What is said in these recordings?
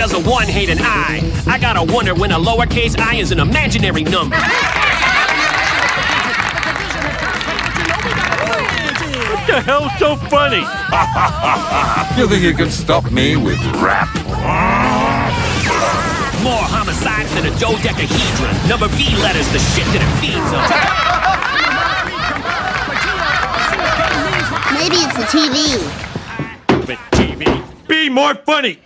does a 1 hate an I? I gotta wonder when a lowercase I is an imaginary number. What the hell's so funny? You think you can stop me with rap? More homicides than a dodecahedron. Number V letters, the shit that it feeds on. Maybe it's the TV. Stupid TV. Be more funny.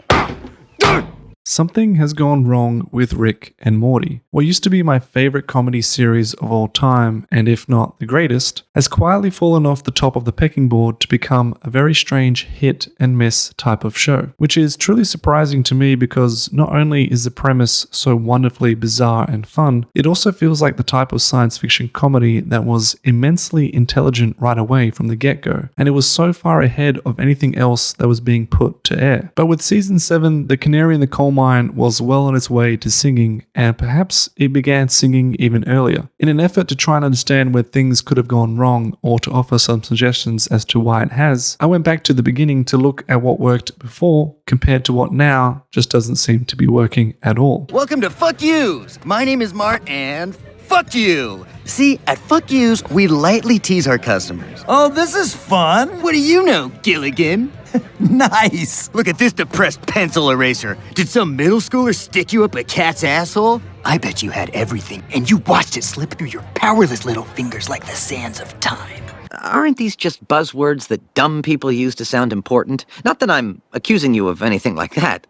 Something has gone wrong with Rick and Morty. What used to be my favorite comedy series of all time, and if not the greatest, has quietly fallen off the top of the pecking board to become a very strange hit and miss type of show, which is truly surprising to me because not only is the premise so wonderfully bizarre and fun, it also feels like the type of science fiction comedy that was immensely intelligent right away from the get-go, and it was so far ahead of anything else that was being put to air. But with season 7, the canary in the coal mine was well on its way to singing, and perhaps it began singing even earlier. In an effort to try and understand where things could have gone wrong or to offer some suggestions as to why it has, I went back to the beginning to look at what worked before compared to what now just doesn't seem to be working at all. Welcome to Fuck Yous! My name is Mart and fuck you! See, at Fuck Yous, we lightly tease our customers. Oh, this is fun. What do you know, Gilligan? Nice. Look at this depressed pencil eraser. Did some middle schooler stick you up a cat's asshole? I bet you had everything, and you watched it slip through your powerless little fingers like the sands of time. Aren't these just buzzwords that dumb people use to sound important? Not that I'm accusing you of anything like that.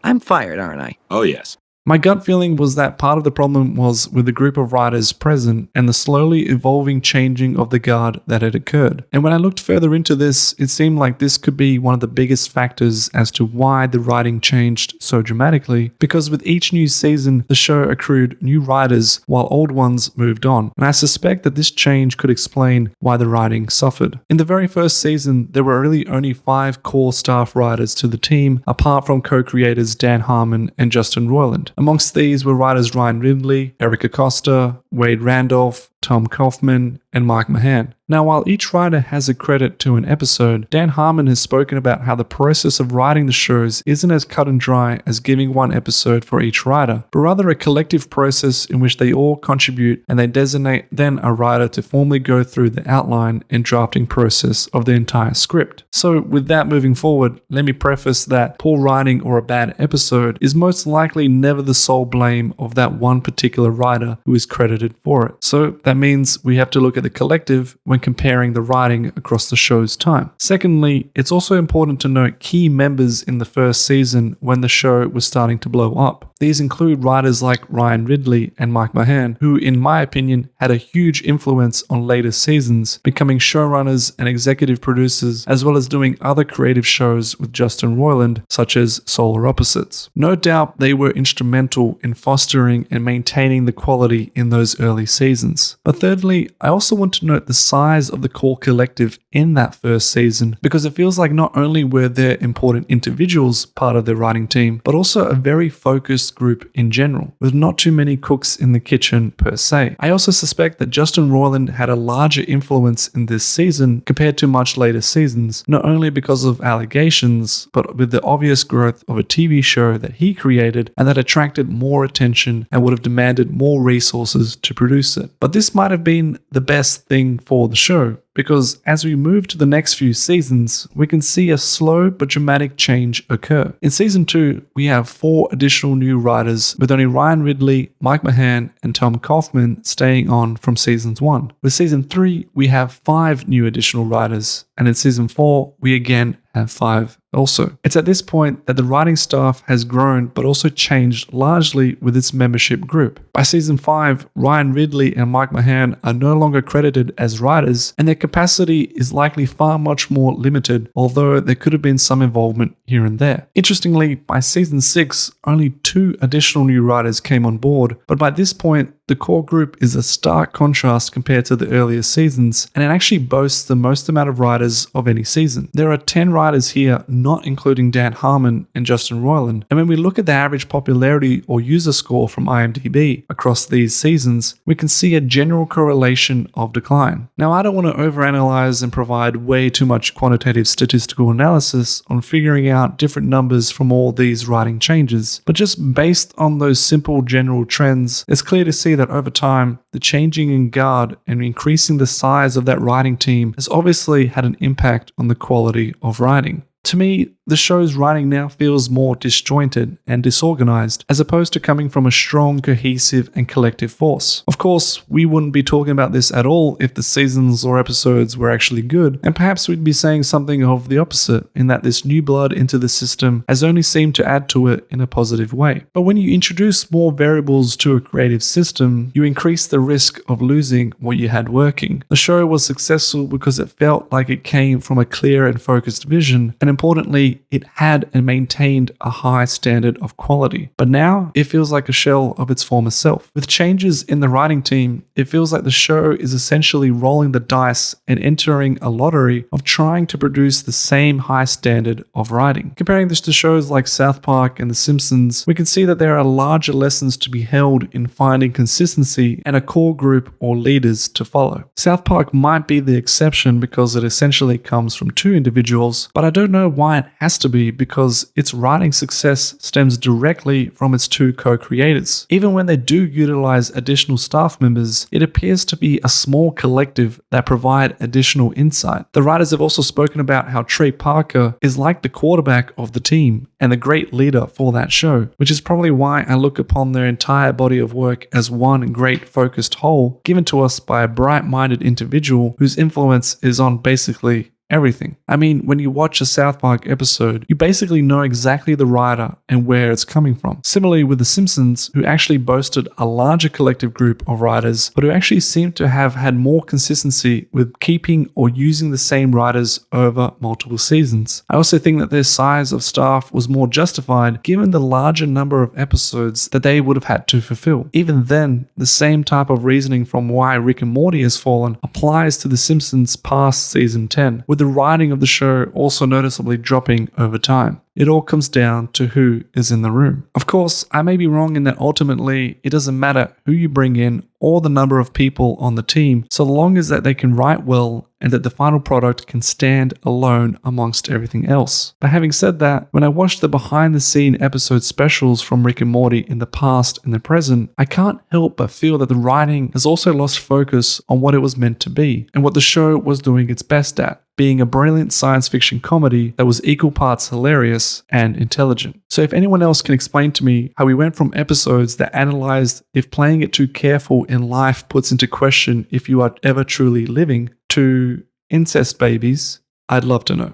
I'm fired, aren't I? Oh, yes. My gut feeling was that part of the problem was with the group of writers present and the slowly evolving changing of the guard that had occurred. And when I looked further into this, it seemed like this could be one of the biggest factors as to why the writing changed so dramatically, because with each new season, the show accrued new writers while old ones moved on. And I suspect that this change could explain why the writing suffered. In the very first season, there were really only 5 core staff writers to the team, apart from co-creators Dan Harmon and Justin Roiland. Amongst these were writers Ryan Ridley, Eric Acosta, Wade Randolph, Tom Kaufman, and Mike Mahan. Now, while each writer has a credit to an episode, Dan Harmon has spoken about how the process of writing the shows isn't as cut and dry as giving one episode for each writer, but rather a collective process in which they all contribute and they designate then a writer to formally go through the outline and drafting process of the entire script. So with that moving forward, let me preface that poor writing or a bad episode is most likely never the sole blame of that one particular writer who is credited for it. So that means we have to look at the collective when comparing the writing across the show's time. Secondly, it's also important to note key members in the first season when the show was starting to blow up. These include writers like Ryan Ridley and Mike Mahan, who in my opinion had a huge influence on later seasons, becoming showrunners and executive producers, as well as doing other creative shows with Justin Roiland, such as Solar Opposites. No doubt they were instrumental in fostering and maintaining the quality in those early seasons. But thirdly, I also want to note the size of the core collective in that first season, because it feels like not only were there important individuals part of the writing team, but also a very focused group in general, with not too many cooks in the kitchen per se. I also suspect that Justin Roiland had a larger influence in this season compared to much later seasons, not only because of allegations, but with the obvious growth of a TV show that he created and that attracted more attention and would have demanded more resources to produce it. But this might have been the best thing for the show, because as we move to the next few seasons, we can see a slow but dramatic change occur. In season 2, we have 4 additional new writers, with only Ryan Ridley, Mike Mahan, and Tom Kaufman staying on from seasons 1. With season 3, we have 5 new additional writers, and in season 4, we again have 5 also. It's at this point that the writing staff has grown but also changed largely with its membership group. By season 5, Ryan Ridley and Mike Mahan are no longer credited as writers, and their capacity is likely far much more limited, although there could have been some involvement here and there. Interestingly, by season 6, only 2 additional new writers came on board, but by this point, the core group is a stark contrast compared to the earlier seasons, and it actually boasts the most amount of writers of any season. There are 10 writers here, not including Dan Harmon and Justin Roiland, and when we look at the average popularity or user score from IMDb across these seasons, we can see a general correlation of decline. Now, I don't want to overanalyze and provide way too much quantitative statistical analysis on figuring out different numbers from all these writing changes, but just based on those simple general trends, it's clear to see that over time, the changing in guard and increasing the size of that writing team has obviously had an impact on the quality of writing. To me, the show's writing now feels more disjointed and disorganized, as opposed to coming from a strong, cohesive, and collective force. Of course, we wouldn't be talking about this at all if the seasons or episodes were actually good, and perhaps we'd be saying something of the opposite, in that this new blood into the system has only seemed to add to it in a positive way. But when you introduce more variables to a creative system, you increase the risk of losing what you had working. The show was successful because it felt like it came from a clear and focused vision, and importantly, it had and maintained a high standard of quality. But now, it feels like a shell of its former self. With changes in the writing team, it feels like the show is essentially rolling the dice and entering a lottery of trying to produce the same high standard of writing. Comparing this to shows like South Park and The Simpsons, we can see that there are larger lessons to be held in finding consistency and a core group or leaders to follow. South Park might be the exception because it essentially comes from two individuals, but I don't know why it has to be, because its writing success stems directly from its two co-creators. Even when they do utilize additional staff members, it appears to be a small collective that provide additional insight. The writers have also spoken about how Trey Parker is like the quarterback of the team and the great leader for that show, which is probably why I look upon their entire body of work as one great focused whole given to us by a bright-minded individual whose influence is on basically everything. I mean, when you watch a South Park episode, you basically know exactly the writer and where it's coming from. Similarly with The Simpsons, who actually boasted a larger collective group of writers, but who actually seem to have had more consistency with keeping or using the same writers over multiple seasons. I also think that their size of staff was more justified given the larger number of episodes that they would have had to fulfill. Even then, the same type of reasoning from why Rick and Morty has fallen applies to The Simpsons past season 10, with the writing of the show also noticeably dropping over time. It all comes down to who is in the room. Of course, I may be wrong in that ultimately it doesn't matter who you bring in or the number of people on the team, so long as that they can write well and that the final product can stand alone amongst everything else. But having said that, when I watch the behind the scene episode specials from Rick and Morty in the past and the present, I can't help but feel that the writing has also lost focus on what it was meant to be and what the show was doing its best at, being a brilliant science fiction comedy that was equal parts hilarious and intelligent. So if anyone else can explain to me how we went from episodes that analyzed if playing it too careful in life puts into question if you are ever truly living, to incest babies, I'd love to know.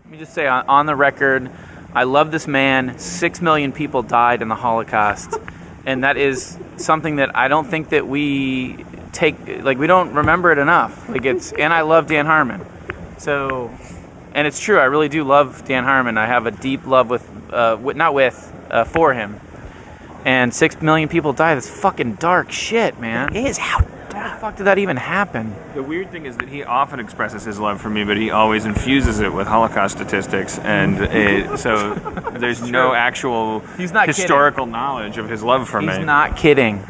Let me just say on the record, I love this man. 6 million people died in the Holocaust. And that is something that I don't think that we take, like, we don't remember it enough. And I love Dan Harmon. So, and it's true, I really do love Dan Harmon. I have a deep love for him. And 6 million people died. That's fucking dark shit, man. It is. How the fuck did that even happen? The weird thing is that he often expresses his love for me, but he always infuses it with Holocaust statistics, and so there's no actual historical knowledge of his love for me. He's not kidding.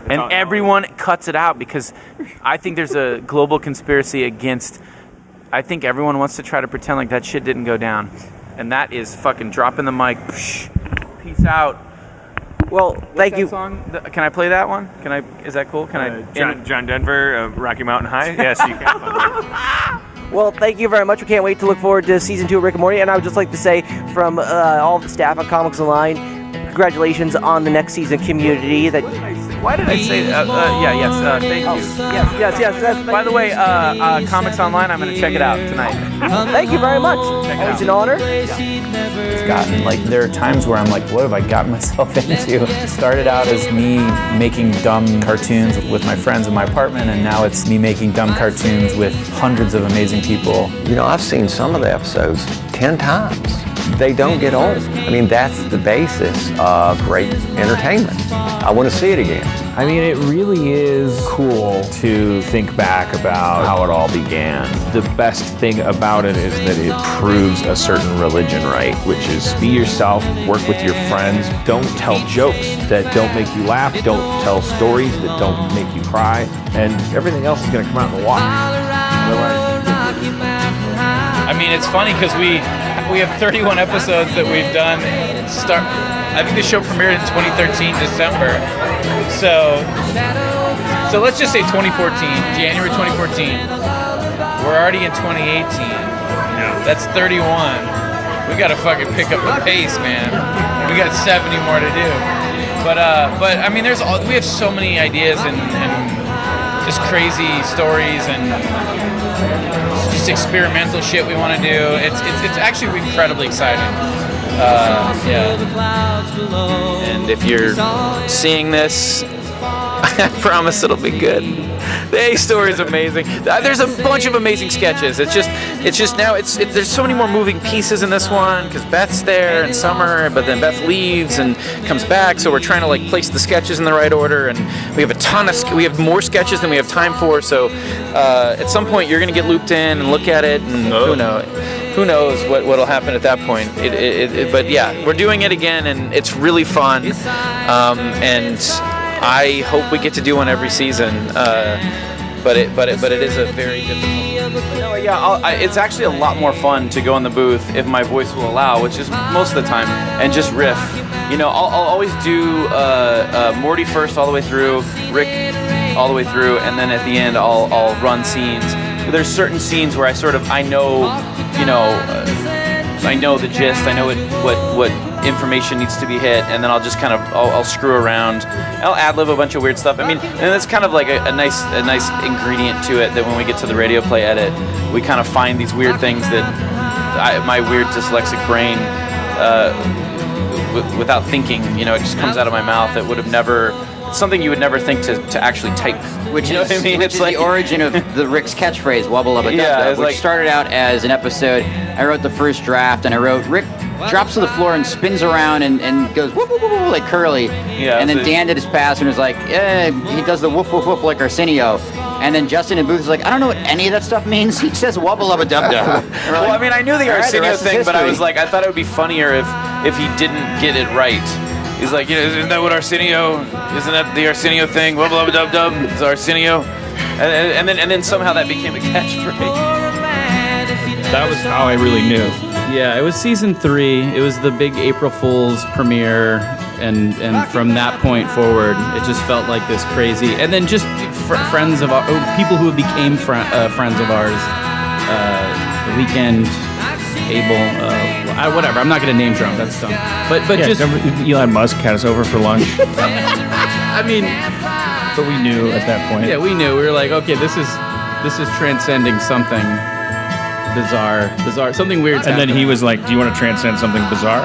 And everyone cuts it out because I think there's a global conspiracy against... I think everyone wants to try to pretend like that shit didn't go down. And that is fucking dropping the mic. Peace out. Well, thank you. Song? Can I play that one? Is that cool? Can I? John Denver, Rocky Mountain High? Yes, you can. Well, thank you very much. We can't wait to look forward to season 2 of Rick and Morty. And I would just like to say from all the staff at Comics Online, congratulations on the next season, Community. Why did I say that? Thank you. Yes. By the way, Comics Online, I'm going to check it out tonight. Thank you very much. Always an honor. It's gotten, like, there are times where I'm like, what have I gotten myself into? It started out as me making dumb cartoons with my friends in my apartment, and now it's me making dumb cartoons with hundreds of amazing people. You know, I've seen some of the episodes 10 times. they don't get old. I mean, that's the basis of great entertainment. I want to see it again. I mean, it really is cool to think back about how it all began. The best thing about it is that it proves a certain religion right, which is be yourself, work with your friends, don't tell jokes that don't make you laugh, don't tell stories that don't make you cry, and everything else is going to come out in the wash. I mean, it's funny because we have 31 episodes that we've done. I think the show premiered in 2013, December. So let's just say 2014, January 2014. We're already in 2018. That's 31. We got to fucking pick up the pace, man. We got 70 more to do. But I mean, we have so many ideas and just crazy stories and just experimental shit we want to do. It's actually incredibly exciting. And if you're seeing this, I promise it'll be good. The A story is amazing. There's a bunch of amazing sketches. It's just now there's so many more moving pieces in this one because Beth's there and Summer, but then Beth leaves and comes back. So we're trying to like place the sketches in the right order, and we have more sketches than we have time for. So at some point you're gonna get looped in and look at it, and who knows what'll happen at that point. But yeah, we're doing it again, and it's really fun. And I hope we get to do one every season. But it is a very difficult. It's actually a lot more fun to go in the booth if my voice will allow, which is most of the time, and just riff. I'll always do Morty first all the way through, Rick all the way through, and then at the end I'll run scenes. There's certain scenes where I know the gist. I know what information needs to be hit, and then I'll just I'll screw around. I'll ad-lib a bunch of weird stuff. I mean, and that's kind of like a nice ingredient to it, that when we get to the radio play edit, we kind of find these weird things that my weird dyslexic brain, without thinking, it just comes out of my mouth. That would have never. Something you would never think to actually type. Which is the origin of the Rick's catchwoof, wubba lubba dub, which started out as an episode. I wrote the first draft, and I wrote Rick drops to the floor and spins around and goes whoop, whoop, whoop, whoop, like Curly. Yeah, and then Dan did his pass and was like, he does the woof woof woof like Arsenio. And then Justin in booth is like, I don't know what any of that stuff means. He says wubba lubba dub dub. Well, I mean, I knew the Arsenio thing, but I was like, I thought it would be funnier if he didn't get it right. He's like, isn't that what Arsenio? Isn't that the Arsenio thing? Blah blah blah dub. It's Arsenio, and then somehow that became a catchphrase. That was how I really knew. Yeah, it was season 3. It was the big April Fool's premiere, and from that point forward, it just felt like this crazy. And then just friends of people who became friends of ours. The Weekend. Abel, whatever. I'm not going to name drop. That's dumb. But just Elon Musk had us over for lunch. I mean, but we knew at that point. Yeah, we knew. We were like, okay, this is transcending something bizarre, something weird. And then he was like, "Do you want to transcend something bizarre?"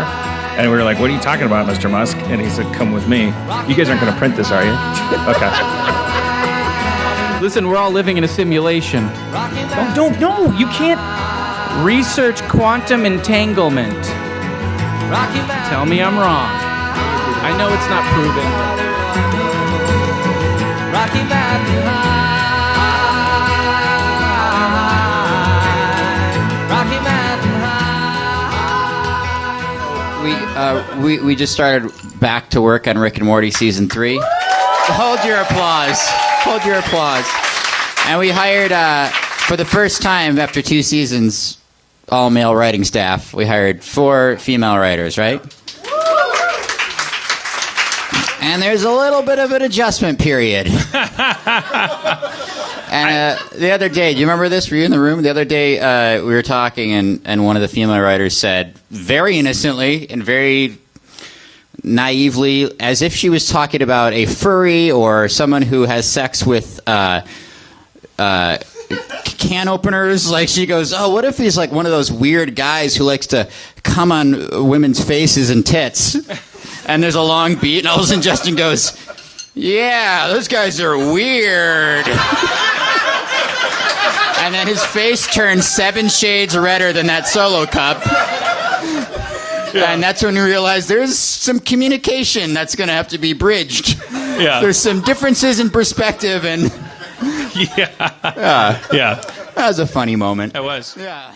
And we were like, "What are you talking about, Mr. Musk?" And he said, "Come with me. You guys aren't going to print this, are you?" Okay. Listen, we're all living in a simulation. No, you can't. Research quantum entanglement. Tell me I'm wrong. I know it's not proven. Rocky Mountain High. We just started back to work on Rick and Morty season 3. Hold your applause. And we hired, for the first time after 2 seasons, all male writing staff. We hired 4 female writers, right? And there's a little bit of an adjustment period. And the other day, do you remember this? Were you in the room? The other day, we were talking, and one of the female writers said, very innocently and very naively, as if she was talking about a furry or someone who has sex with can openers, like she goes, oh, what if he's like one of those weird guys who likes to come on women's faces and tits? And there's a long beat, and all of a sudden Justin goes, yeah, those guys are weird. And then his face turns 7 shades redder than that Solo cup. And that's when we realized there's some communication that's going to have to be bridged. Yeah. There's some differences in perspective, and Yeah. that was a funny moment. It was. Yeah.